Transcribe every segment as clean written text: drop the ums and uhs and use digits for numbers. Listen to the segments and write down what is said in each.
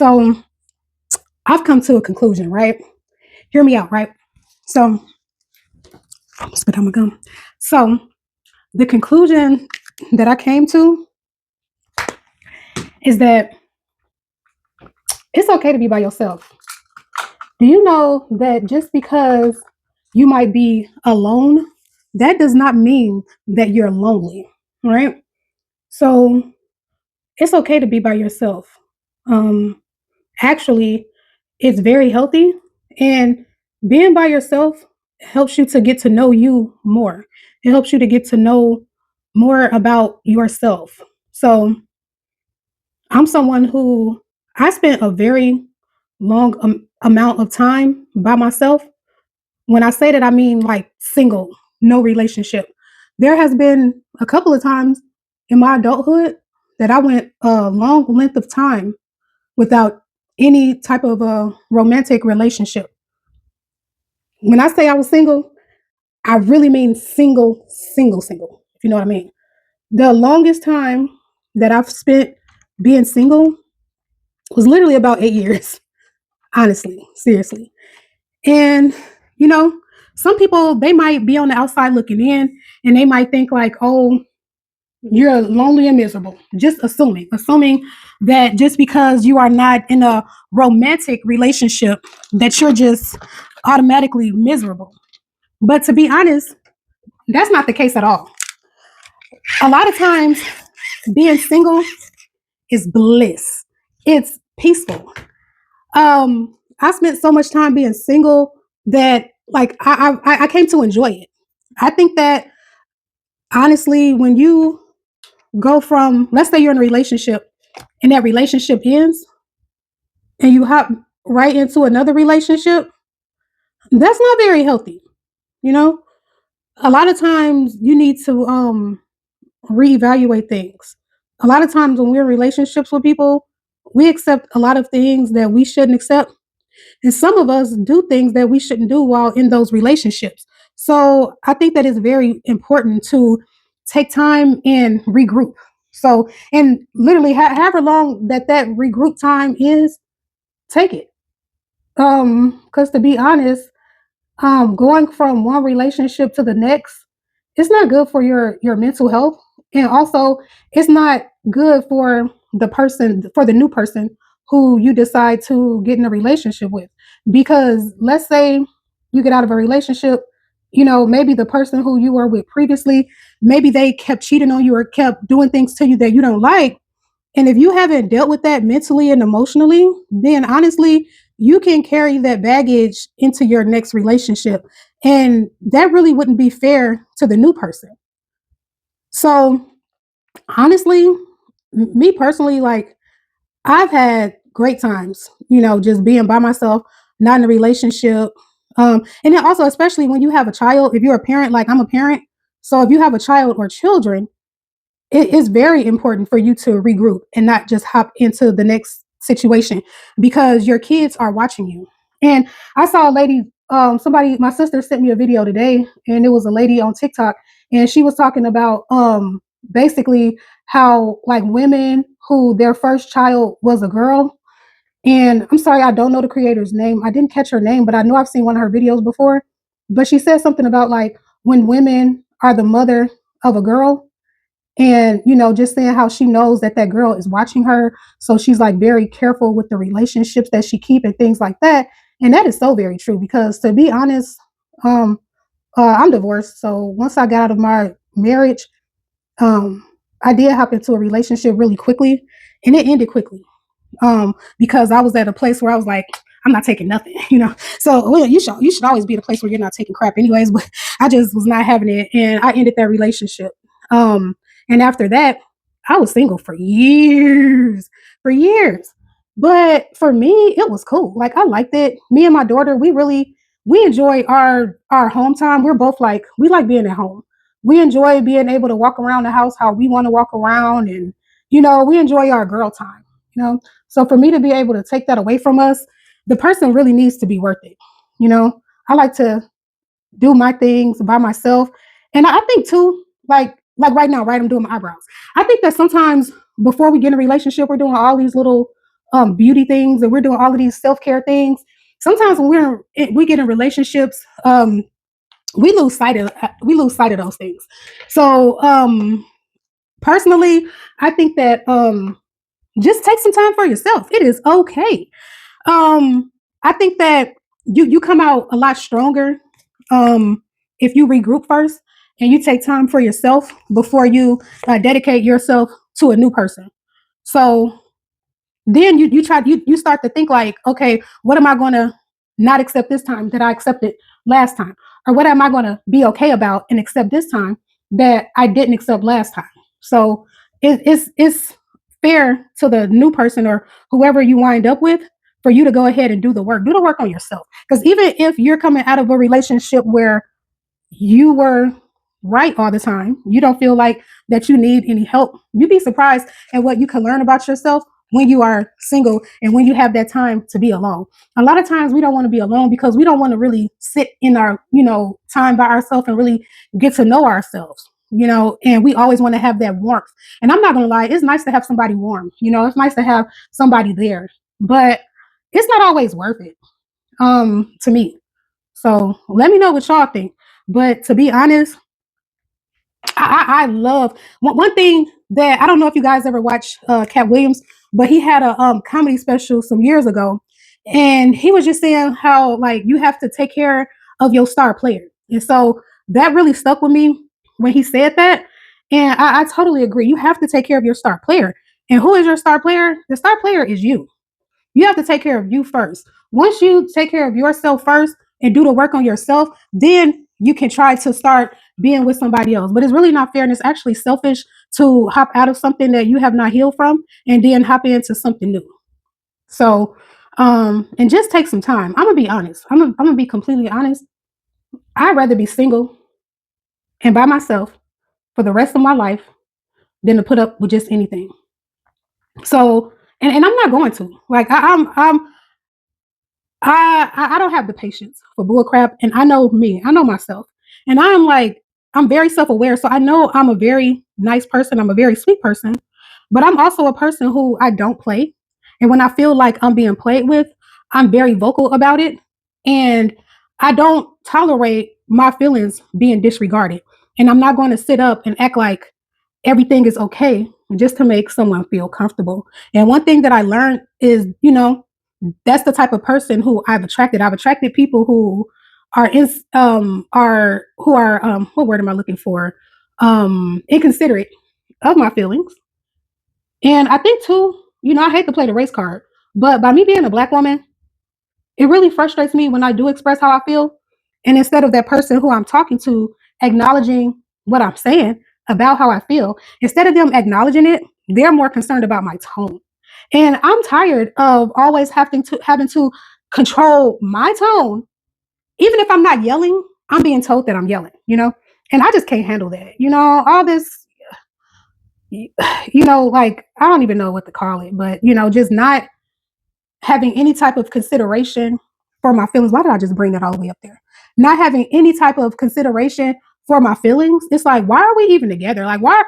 So I've come to a conclusion, right? Hear me out, right? So spit out my gum. So the conclusion that I came to is that it's okay to be by yourself. Do you know that just because you might be alone, that does not mean that you're lonely, right? So it's okay to be by yourself. Um, Actually, it's very healthy, and being by yourself helps you to get to know you more. It helps you to get to know more about yourself. So I'm someone who I spent a very long amount of time by myself. When I say that, I mean like single, no relationship. There has been a couple of times in my adulthood that I went a long length of time without any type of a romantic relationship. When I say I was single, I really mean single, single, single, if you know what I mean. The longest time that I've spent being single was literally about 8 years, honestly, seriously. And, you know, some people, they might be on the outside looking in and they might think, like, oh, you're lonely and miserable. Just assuming that just because you are not in a romantic relationship, that you're just automatically miserable. But to be honest, that's not the case at all. A lot of times, being single is bliss. It's peaceful. I spent so much time being single that like I came to enjoy it. I think that honestly, when you go from, let's say you're in a relationship and that relationship ends and you hop right into another relationship, that's not very healthy. You know, a lot of times you need to reevaluate things. A lot of times when we're in relationships with people, we accept a lot of things that we shouldn't accept. And some of us do things that we shouldn't do while in those relationships. So I think that it's very important to take time and regroup. So, and literally, however long that regroup time is, take it. Because to be honest, going from one relationship to the next, it's not good for your mental health, and also it's not good for the new person who you decide to get in a relationship with. Because let's say you get out of a relationship, maybe the person who you were with previously, maybe they kept cheating on you or kept doing things to you that you don't like, and if you haven't dealt with that mentally and emotionally, then honestly, you can carry that baggage into your next relationship. And that really wouldn't be fair to the new person. So, honestly, me personally, like, I've had great times, just being by myself, not in a relationship. And then also, especially when you have a child, if you're a parent, like I'm a parent. So, if you have a child or children, it is very important for you to regroup and not just hop into the next situation because your kids are watching you. And I saw a lady, my sister sent me a video today, and it was a lady on TikTok, and she was talking about basically how like women who their first child was a girl. And I'm sorry, I don't know the creator's name. I didn't catch her name, but I know I've seen one of her videos before. But she said something about like when women are the mother of a girl, and just saying how she knows that that girl is watching her, so she's like very careful with the relationships that she keep and things like that. And that is so very true because to be honest, um I'm divorced, so once I got out of my marriage, um I did hop into a relationship really quickly, and it ended quickly, because I was at a place where I was like, I'm not taking nothing, so well, you should always be at a place where you're not taking crap anyways, but I just was not having it, and I ended that relationship. And after that, I was single for years. But for me, it was cool. Like I liked it. Me and my daughter, we enjoy our home time. We're both like we like being at home. We enjoy being able to walk around the house how we want to walk around, and we enjoy our girl time. So for me to be able to take that away from us, the person really needs to be worth it. You know, I like to do my things by myself. And I think too, like right now, right? I'm doing my eyebrows. I think that sometimes before we get in a relationship, we're doing all these little beauty things and we're doing all of these self-care things, sometimes when we get in relationships, we lose sight of those things. So personally, I think that just take some time for yourself. It is okay. I think that you come out a lot stronger if you regroup first and you take time for yourself before you dedicate yourself to a new person. So then you start to think like, okay, what am I going to not accept this time that I accepted last time, or what am I going to be okay about and accept this time that I didn't accept last time. So it's fair to the new person or whoever you wind up with for you to go ahead and do the work on yourself, because even if you're coming out of a relationship where you were right all the time, you don't feel like that you need any help, you'd be surprised at what you can learn about yourself when you are single and when you have that time to be alone. A lot of times we don't want to be alone because we don't want to really sit in our, time by ourselves and really get to know ourselves, and we always want to have that warmth. And I'm not going to lie, it's nice to have somebody warm, it's nice to have somebody there, but it's not always worth it to me. So let me know what y'all think. But to be honest, I love one thing that I don't know if you guys ever watched Cat Williams, but he had a comedy special some years ago, and he was just saying how like you have to take care of your star player, and so that really stuck with me when he said that, and I totally agree. You have to take care of your star player, and who is your star player? The star player is you. You have to take care of you first. Once you take care of yourself first and do the work on yourself, then you can try to start being with somebody else. But it's really not fair and it's actually selfish to hop out of something that you have not healed from and then hop into something new. So, and just take some time. I'm gonna be honest. I'm gonna be completely honest. I'd rather be single and by myself for the rest of my life than to put up with just anything. So, and I'm not going to. Like I don't have the patience for bull crap, and I know me. I know myself, and I'm very self aware. So I know I'm a very nice person. I'm a very sweet person, but I'm also a person who I don't play. And when I feel like I'm being played with, I'm very vocal about it, and I don't tolerate my feelings being disregarded. And I'm not going to sit up and act like everything is okay just to make someone feel comfortable. And one thing that I learned is, that's the type of person who I've attracted. I've attracted people who are what word am I looking for? Inconsiderate of my feelings. And I think too, I hate to play the race card, but by me being a black woman, it really frustrates me when I do express how I feel. And instead of that person who I'm talking to acknowledging what I'm saying about how I feel, instead of them acknowledging it, they're more concerned about my tone. And I'm tired of always having to control my tone. Even if I'm not yelling, I'm being told that I'm yelling. And I just can't handle that. All this, like I don't even know what to call it, but just not having any type of consideration for my feelings. Why did I just bring that all the way up there? Not having any type of consideration for my feelings. It's like, why are we even together? Like, why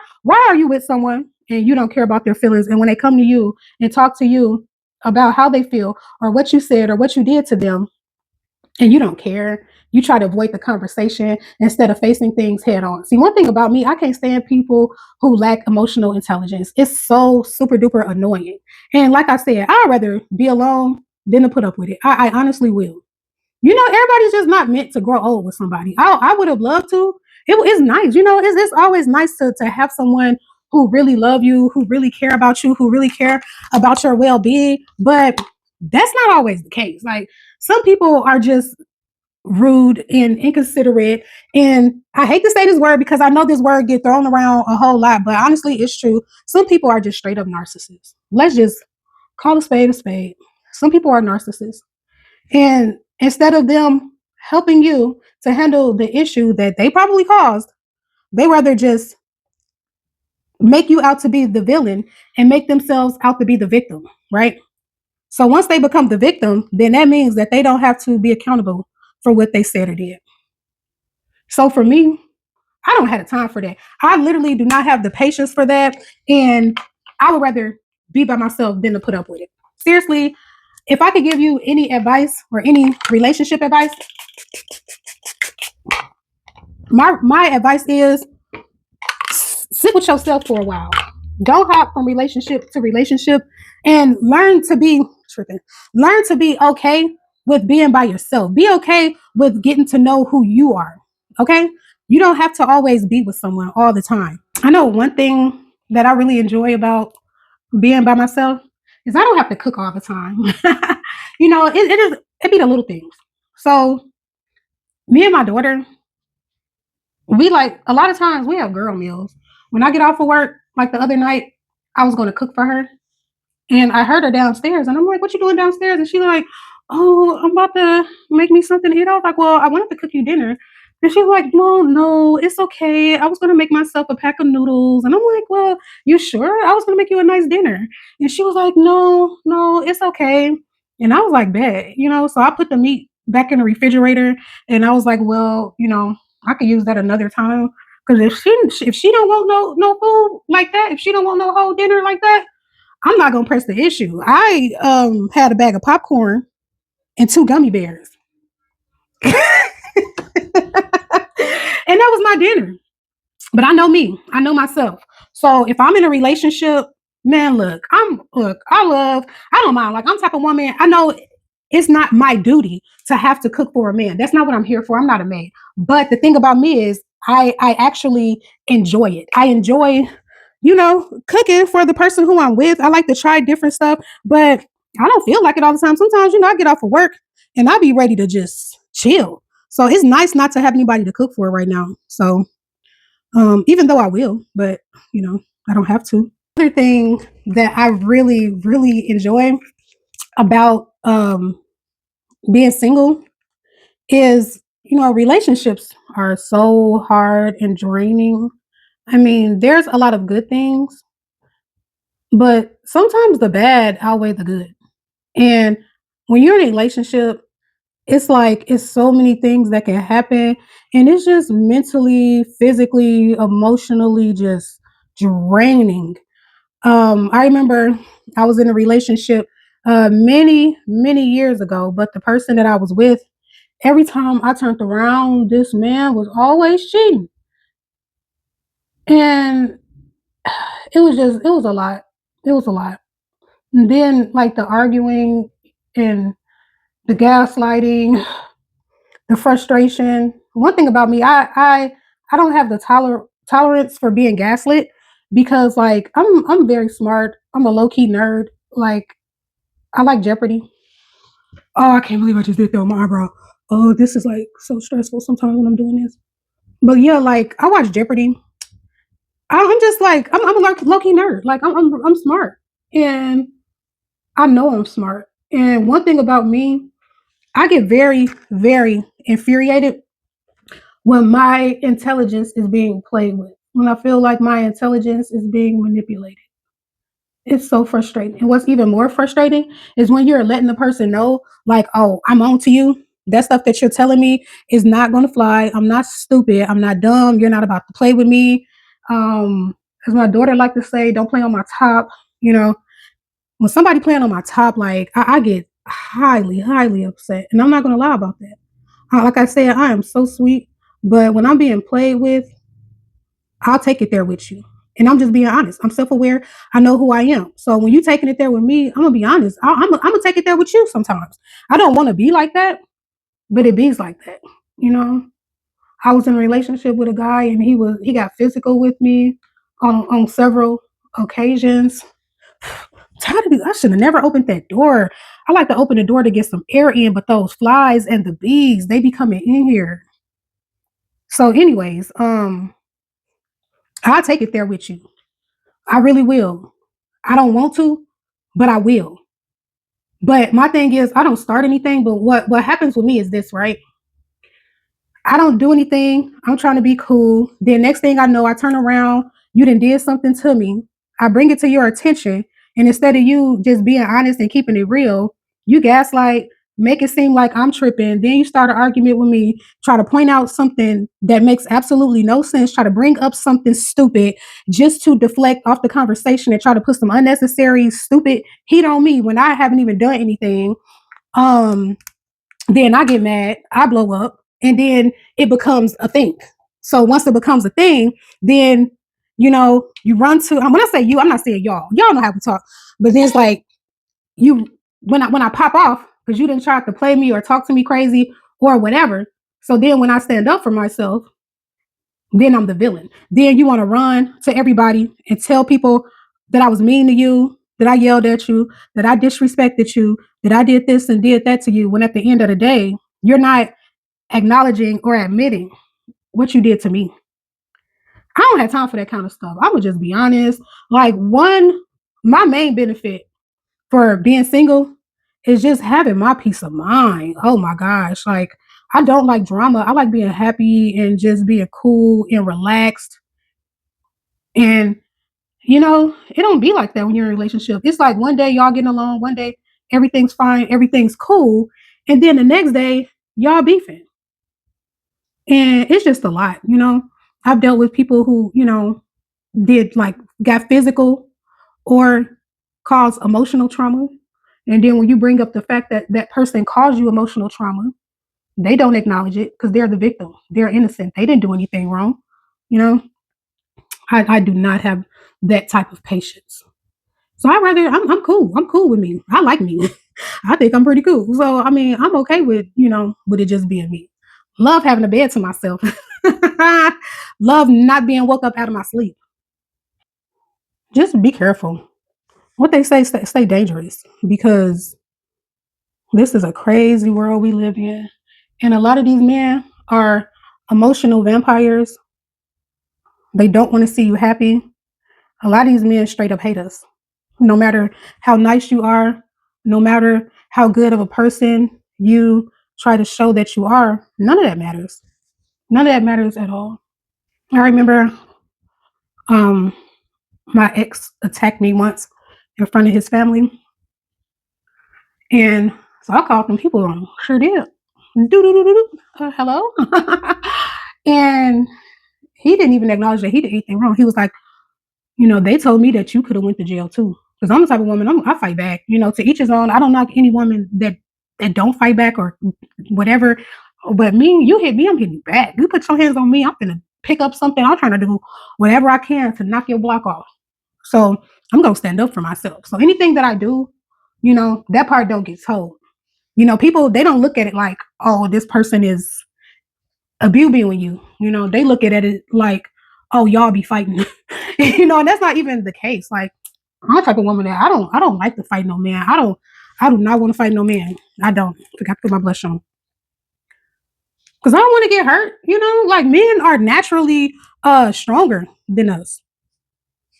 are you with someone and you don't care about their feelings? And when they come to you and talk to you about how they feel or what you said or what you did to them, and you don't care. You try to avoid the conversation instead of facing things head on. See, one thing about me, I can't stand people who lack emotional intelligence. It's so super duper annoying. And like I said, I'd rather be alone than to put up with it. I honestly will. Everybody's just not meant to grow old with somebody. I would have loved to. It's nice. It's always nice to have someone who really love you, who really care about you, who really care about your well-being. But that's not always the case. Like some people are just rude and inconsiderate. And I hate to say this word because I know this word get thrown around a whole lot, but honestly, it's true. Some people are just straight up narcissists. Let's just call a spade a spade. Some people are narcissists. And instead of them helping you to handle the issue that they probably caused, they rather just make you out to be the villain and make themselves out to be the victim, right? So once they become the victim, then that means that they don't have to be accountable for what they said or did. So for me, I don't have the time for that. I literally do not have the patience for that. And I would rather be by myself than to put up with it. seriously, if I could give you any advice or any relationship advice, my advice is sit with yourself for a while. Don't hop from relationship to relationship and learn to be okay with being by yourself. Be okay with getting to know who you are. Okay? You don't have to always be with someone all the time. I know one thing that I really enjoy about being by myself is I don't have to cook all the time. It be the little things. So me and my daughter, we like a lot of times we have girl meals. When I get off of work, like the other night, I was gonna cook for her and I heard her downstairs and I'm like, what you doing downstairs? And she like, oh, I'm about to make me something to eat. I was like, well, I wanted to cook you dinner. And she's like, no, it's okay. I was gonna make myself a pack of noodles. And I'm like, well, you sure? I was gonna make you a nice dinner. And she was like, no, it's okay. And I was like, bet, so I put the meat back in the refrigerator and I was like, well, I could use that another time. Because if she don't want no food like that, if she don't want no whole dinner like that, I'm not gonna press the issue. I had a bag of popcorn and 2 gummy bears, and that was my dinner. But I know me. I know myself. So if I'm in a relationship, man, I don't mind. Like I'm type of woman. I know it's not my duty to have to cook for a man. That's not what I'm here for. I'm not a maid. But the thing about me is I actually enjoy it. I enjoy, cooking for the person who I'm with. I like to try different stuff, but I don't feel like it all the time. Sometimes, I get off of work and I be ready to just chill. So it's nice not to have anybody to cook for right now. So even though I will, but I don't have to. Other thing that I really, really enjoy about being single is, relationships are so hard and draining. I mean, there's a lot of good things, but sometimes the bad outweigh the good. And when you're in a relationship, it's like it's so many things that can happen, and it's just mentally, physically, emotionally just draining. I remember I was in a relationship many, many years ago, but the person that I was with, every time I turned around, this man was always cheating. And it was a lot. It was a lot. And then like the arguing and the gaslighting, the frustration. One thing about me, I don't have the tolerance for being gaslit because like I'm very smart. I'm a low key nerd. Like I like Jeopardy. Oh, I can't believe I just did that with my eyebrow. Oh, this is like so stressful sometimes when I'm doing this. But yeah, like I watch Jeopardy. I'm just like I'm a low key nerd. Like I'm smart, and I know I'm smart. And one thing about me, I get very very infuriated when my intelligence is being played with. When I feel like my intelligence is being manipulated. It's so frustrating. And what's even more frustrating is when you're letting the person know, like, oh, I'm on to you. That stuff that you're telling me is not going to fly. I'm not stupid. I'm not dumb. You're not about to play with me. As my daughter like to say, don't play on my top. You know, when somebody playing on my top, like I get highly, highly upset. And I'm not going to lie about that. Like I said, I am so sweet. But when I'm being played with, I'll take it there with you. And I'm just being honest. I'm self aware. I know who I am. So when you taking it there with me, I'm gonna be honest. I'm gonna take it there with you sometimes. I don't want to be like that, but it be's like that. You know, I was in a relationship with a guy, and he got physical with me on several occasions. Tired of these. I should have never opened that door. I like to open the door to get some air in, but those flies and the bees, they be coming in here. So, anyways, I'll take it there with you. I really will. I don't want to, but I will. But my thing is, I don't start anything. But what happens with me is this, right? I don't do anything. I'm trying to be cool. Then next thing I know, I turn around. You done did something to me. I bring it to your attention, and instead of you just being honest and keeping it real, you gaslight. make it seem like I'm tripping. Then you start an argument with me, try to point out something that makes absolutely no sense, try to bring up something stupid just to deflect off the conversation and try to put some unnecessary, stupid heat on me when I haven't even done anything. Um, then I get mad, I blow up, and then it becomes a thing. So once it becomes a thing, then you run to. When I say you, I'm not saying y'all. Y'all know how we talk, but then it's like you when I pop off because you didn't try to play me or talk to me crazy or whatever. So then when I stand up for myself, then I'm the villain. Then you want to run to everybody and tell people that I was mean to you, that I yelled at you, that I disrespected you, that I did this and did that to you. When at the end of the day, you're not acknowledging or admitting what you did to me. I don't have time for that kind of stuff. I'm gonna just be honest. Like my main benefit for being single is just having my peace of mind. Oh my gosh. Like I don't like drama. I like being happy and just being cool and relaxed. And it don't be like that when you're in a relationship. It's like one day y'all getting along, one day everything's fine, everything's cool, and then the next day y'all beefing. And it's just a lot. I've dealt with people who, did like got physical or caused emotional trauma. And then when you bring up the fact that that person caused you emotional trauma, they don't acknowledge it because they're the victim. They're innocent. They didn't do anything wrong. You know, I do not have that type of patience. So I'm cool. I'm cool with me. I like me. I think I'm pretty cool. So I mean, I'm okay with it just being me. Love having a bed to myself. Love not being woke up out of my sleep. Just be careful. What they say, stay dangerous because this is a crazy world we live in. And a lot of these men are emotional vampires. They don't want to see you happy. A lot of these men straight up hate us. No matter how nice you are, no matter how good of a person you try to show that you are, none of that matters. None of that matters at all. I remember um, my ex attacked me once in front of his family. And so I called them people on. Sure did. Hello? And he didn't even acknowledge that he did anything wrong. He was like, they told me that you could have went to jail too. Because I'm the type of woman, I fight back. To each his own. I don't knock any woman that don't fight back or whatever. But me, you hit me, I'm hitting you back. You put your hands on me, I'm gonna pick up something. I'm trying to do whatever I can to knock your block off. So I'm gonna stand up for myself. So anything that I do, that part don't get told. People they don't look at it like, oh, this person is abusing you. They look at it like, oh, y'all be fighting. And that's not even the case. Like I'm the type of woman that I don't like to fight no man. I do not want to fight no man. I don't. I forgot to put my blush on. Because I don't want to get hurt. Like men are naturally stronger than us.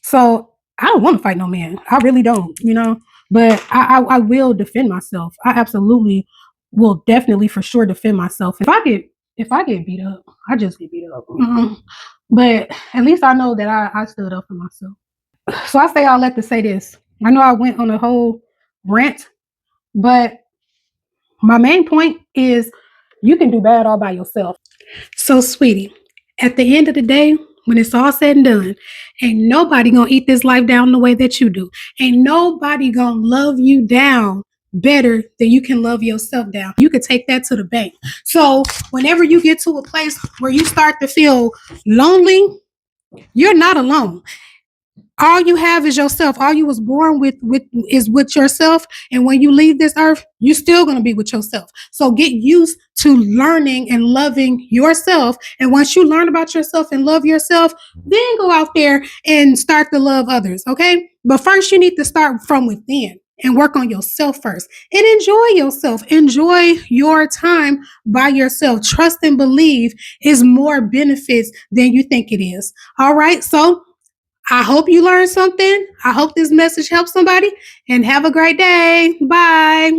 So I don't want to fight no man. I really don't. But I will defend myself. I absolutely will definitely for sure defend myself. If I get beat up, I just get beat up. But at least I know that I stood up for myself. So I say all that to say this. I know I went on a whole rant, but my main point is you can do bad all by yourself. So, sweetie, at the end of the day, when it's all said and done, ain't nobody gonna eat this life down the way that you do. Ain't nobody gonna love you down better than you can love yourself down. You could take that to the bank. So, whenever you get to a place where you start to feel lonely, you're not alone. All you have is yourself. All you was born with is with yourself. And when you leave this earth, you're still gonna be with yourself. So get used to learning and loving yourself. And once you learn about yourself and love yourself, then go out there and start to love others. Okay. But first you need to start from within and work on yourself first and enjoy yourself. Enjoy your time by yourself. Trust and believe is more benefits than you think it is. All right. So I hope you learned something. I hope this message helps somebody and have a great day. Bye.